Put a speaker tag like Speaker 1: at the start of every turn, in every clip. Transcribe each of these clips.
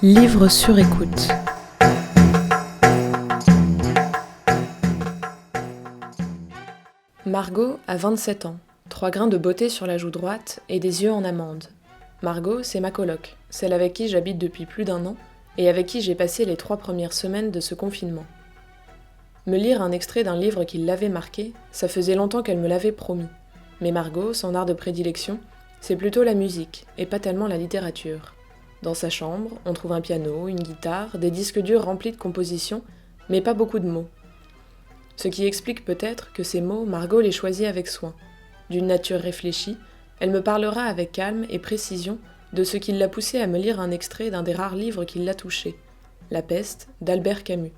Speaker 1: Livre sur écoute. Margot a 27 ans, 3 grains de beauté sur la joue droite et des yeux en amande. Margot, c'est ma coloc, celle avec qui j'habite depuis plus d'1 an et avec qui j'ai passé les 3 premières semaines de ce confinement. Me lire un extrait d'un livre qui l'avait marqué, ça faisait longtemps qu'elle me l'avait promis. Mais Margot, son art de prédilection, c'est plutôt la musique et pas tellement la littérature. Dans sa chambre, on trouve un piano, une guitare, des disques durs remplis de compositions, mais pas beaucoup de mots. Ce qui explique peut-être que ces mots, Margot les choisit avec soin. D'une nature réfléchie, elle me parlera avec calme et précision de ce qui l'a poussée à me lire un extrait d'un des rares livres qui l'a touchée, La Peste d'Albert Camus.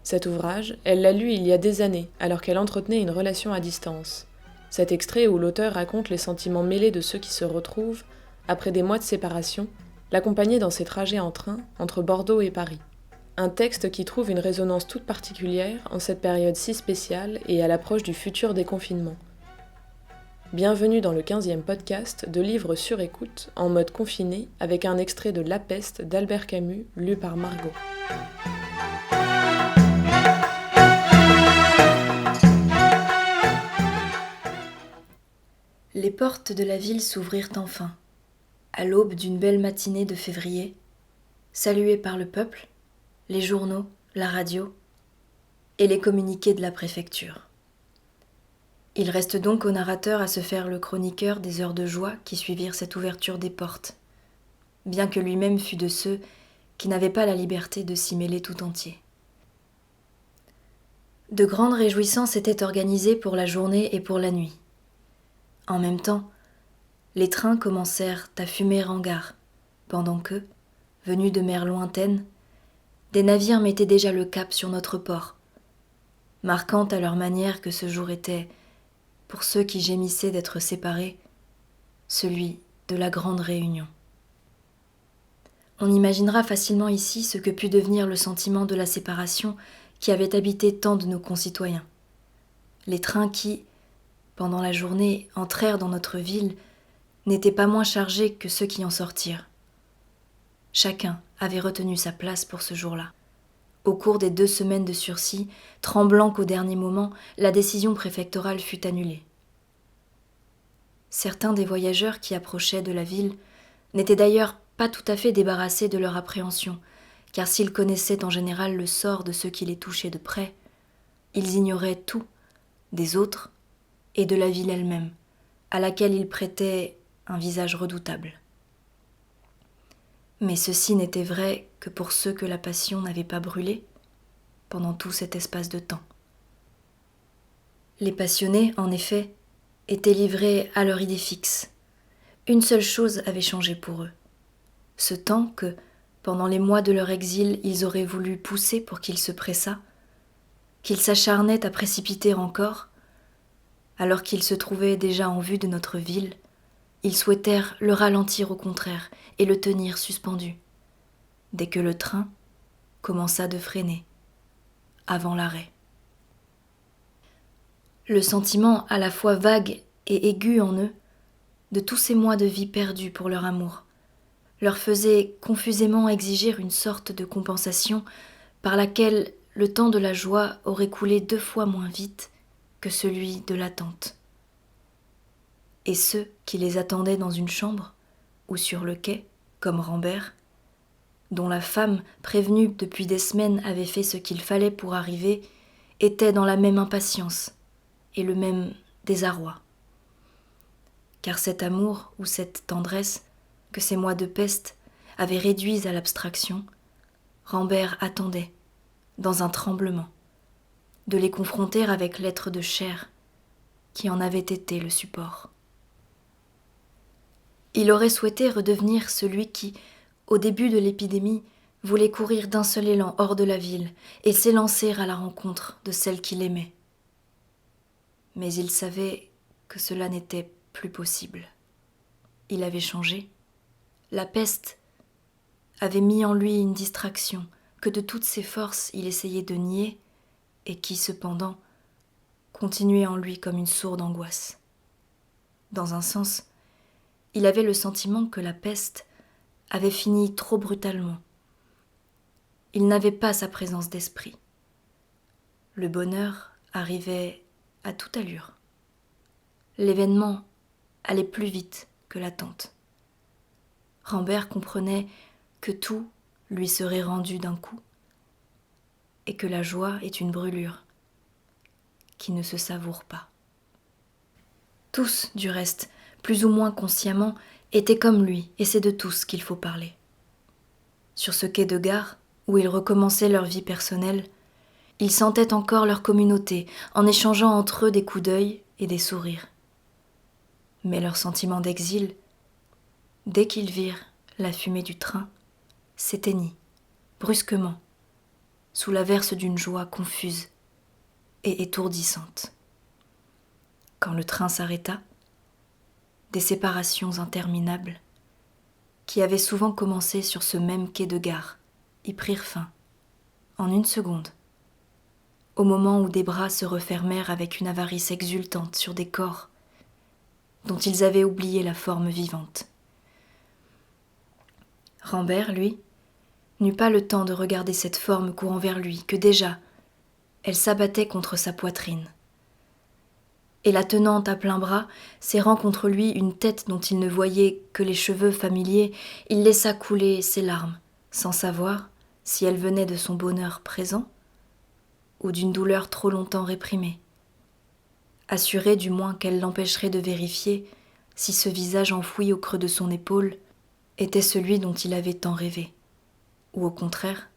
Speaker 1: Cet ouvrage, elle l'a lu il y a des années, alors qu'elle entretenait une relation à distance. Cet extrait où l'auteur raconte les sentiments mêlés de ceux qui se retrouvent, après des mois de séparation, l'accompagner dans ses trajets en train entre Bordeaux et Paris. Un texte qui trouve une résonance toute particulière en cette période si spéciale et à l'approche du futur déconfinement. Bienvenue dans le 15e podcast de Livres sur écoute en mode confiné avec un extrait de La Peste d'Albert Camus lu par Margot.
Speaker 2: Les portes de la ville s'ouvrirent enfin, à l'aube d'une belle matinée de février, saluée par le peuple, les journaux, la radio et les communiqués de la préfecture. Il reste donc au narrateur à se faire le chroniqueur des heures de joie qui suivirent cette ouverture des portes, bien que lui-même fût de ceux qui n'avaient pas la liberté de s'y mêler tout entier. De grandes réjouissances étaient organisées pour la journée et pour la nuit. En même temps, les trains commencèrent à fumer en gare, pendant que, venus de mers lointaines, des navires mettaient déjà le cap sur notre port, marquant à leur manière que ce jour était, pour ceux qui gémissaient d'être séparés, celui de la grande réunion. On imaginera facilement ici ce que put devenir le sentiment de la séparation qui avait habité tant de nos concitoyens. Les trains qui, pendant la journée, entrèrent dans notre ville, n'étaient pas moins chargés que ceux qui en sortirent. Chacun avait retenu sa place pour ce jour-là. Au cours des 2 semaines de sursis, tremblant qu'au dernier moment, la décision préfectorale fut annulée. Certains des voyageurs qui approchaient de la ville n'étaient d'ailleurs pas tout à fait débarrassés de leur appréhension, car s'ils connaissaient en général le sort de ceux qui les touchaient de près, ils ignoraient tout des autres et de la ville elle-même, à laquelle ils prêtaient un visage redoutable. Mais ceci n'était vrai que pour ceux que la passion n'avait pas brûlés pendant tout cet espace de temps. Les passionnés, en effet, étaient livrés à leur idée fixe. Une seule chose avait changé pour eux. Ce temps que, pendant les mois de leur exil, ils auraient voulu pousser pour qu'il se pressât, qu'ils s'acharnaient à précipiter encore, alors qu'ils se trouvaient déjà en vue de notre ville, ils souhaitèrent le ralentir au contraire et le tenir suspendu, dès que le train commença de freiner, avant l'arrêt. Le sentiment à la fois vague et aigu en eux, de tous ces mois de vie perdus pour leur amour, leur faisait confusément exiger une sorte de compensation par laquelle le temps de la joie aurait coulé 2 fois moins vite que celui de l'attente. Et ceux qui les attendaient dans une chambre ou sur le quai, comme Rambert, dont la femme, prévenue depuis des semaines, avait fait ce qu'il fallait pour arriver, étaient dans la même impatience et le même désarroi. Car cet amour ou cette tendresse que ces mois de peste avaient réduits à l'abstraction, Rambert attendait, dans un tremblement, de les confronter avec l'être de chair qui en avait été le support. Il aurait souhaité redevenir celui qui, au début de l'épidémie, voulait courir d'un seul élan hors de la ville et s'élancer à la rencontre de celle qu'il aimait. Mais il savait que cela n'était plus possible. Il avait changé. La peste avait mis en lui une distraction que de toutes ses forces il essayait de nier et qui, cependant, continuait en lui comme une sourde angoisse. Dans un sens, il avait le sentiment que la peste avait fini trop brutalement, il n'avait pas sa présence d'esprit. Le bonheur arrivait à toute allure. L'événement allait plus vite que l'attente. Rambert comprenait que tout lui serait rendu d'un coup et que la joie est une brûlure qui ne se savoure pas. Tous, du reste, plus ou moins consciemment, étaient comme lui, et c'est de tous qu'il faut parler. Sur ce quai de gare, où ils recommençaient leur vie personnelle, ils sentaient encore leur communauté, en échangeant entre eux des coups d'œil et des sourires. Mais leur sentiment d'exil, dès qu'ils virent la fumée du train, s'éteignit, brusquement, sous l'averse d'une joie confuse et étourdissante. Quand le train s'arrêta, des séparations interminables, qui avaient souvent commencé sur ce même quai de gare, y prirent fin, en une seconde, au moment où des bras se refermèrent avec une avarice exultante sur des corps dont ils avaient oublié la forme vivante. Rambert, lui, n'eut pas le temps de regarder cette forme courant vers lui, que déjà, elle s'abattait contre sa poitrine. Et la tenant à plein bras, serrant contre lui une tête dont il ne voyait que les cheveux familiers, il laissa couler ses larmes, sans savoir si elles venaient de son bonheur présent ou d'une douleur trop longtemps réprimée, assuré du moins qu'elle l'empêcherait de vérifier si ce visage enfoui au creux de son épaule était celui dont il avait tant rêvé, ou au contraire,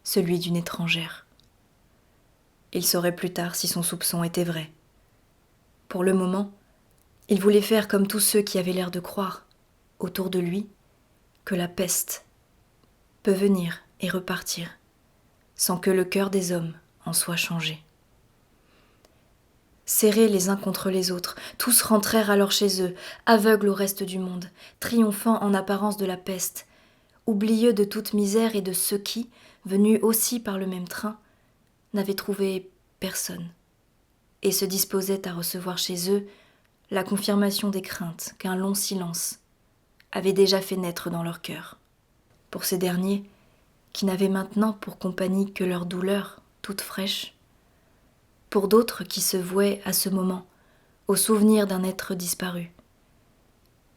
Speaker 2: celui d'une étrangère. Il saurait plus tard si son soupçon était vrai. Pour le moment, il voulait faire comme tous ceux qui avaient l'air de croire, autour de lui, que la peste peut venir et repartir, sans que le cœur des hommes en soit changé. Serrés les uns contre les autres, tous rentrèrent alors chez eux, aveugles au reste du monde, triomphant en apparence de la peste, oublieux de toute misère et de ceux qui, venus aussi par le même train, n'avaient trouvé personne, et se disposaient à recevoir chez eux la confirmation des craintes qu'un long silence avait déjà fait naître dans leur cœur. Pour ces derniers, qui n'avaient maintenant pour compagnie que leur douleur toute fraîche, pour d'autres qui se vouaient à ce moment au souvenir d'un être disparu,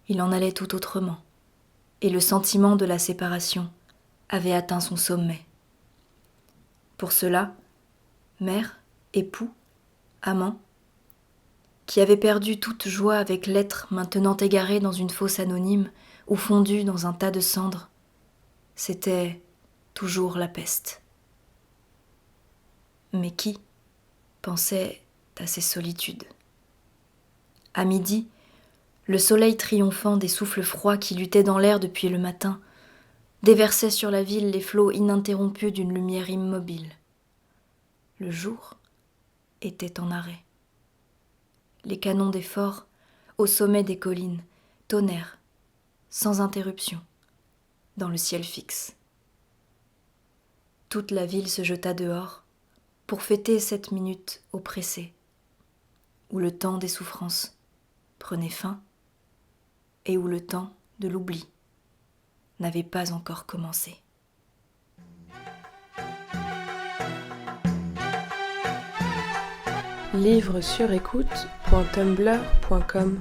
Speaker 2: il en allait tout autrement, et le sentiment de la séparation avait atteint son sommet. Pour cela, mère, époux, amant, qui avaient perdu toute joie avec l'être maintenant égaré dans une fosse anonyme ou fondu dans un tas de cendres, c'était toujours la peste. Mais qui pensait à ces solitudes? À midi, le soleil triomphant des souffles froids qui luttaient dans l'air depuis le matin déversait sur la ville les flots ininterrompus d'une lumière immobile. Le jour était en arrêt. Les canons des forts, au sommet des collines, tonnèrent, sans interruption, dans le ciel fixe. Toute la ville se jeta dehors pour fêter cette minute oppressée, où le temps des souffrances prenait fin et où le temps de l'oubli n'avait pas encore commencé.
Speaker 1: livresurécoute.tumblr.com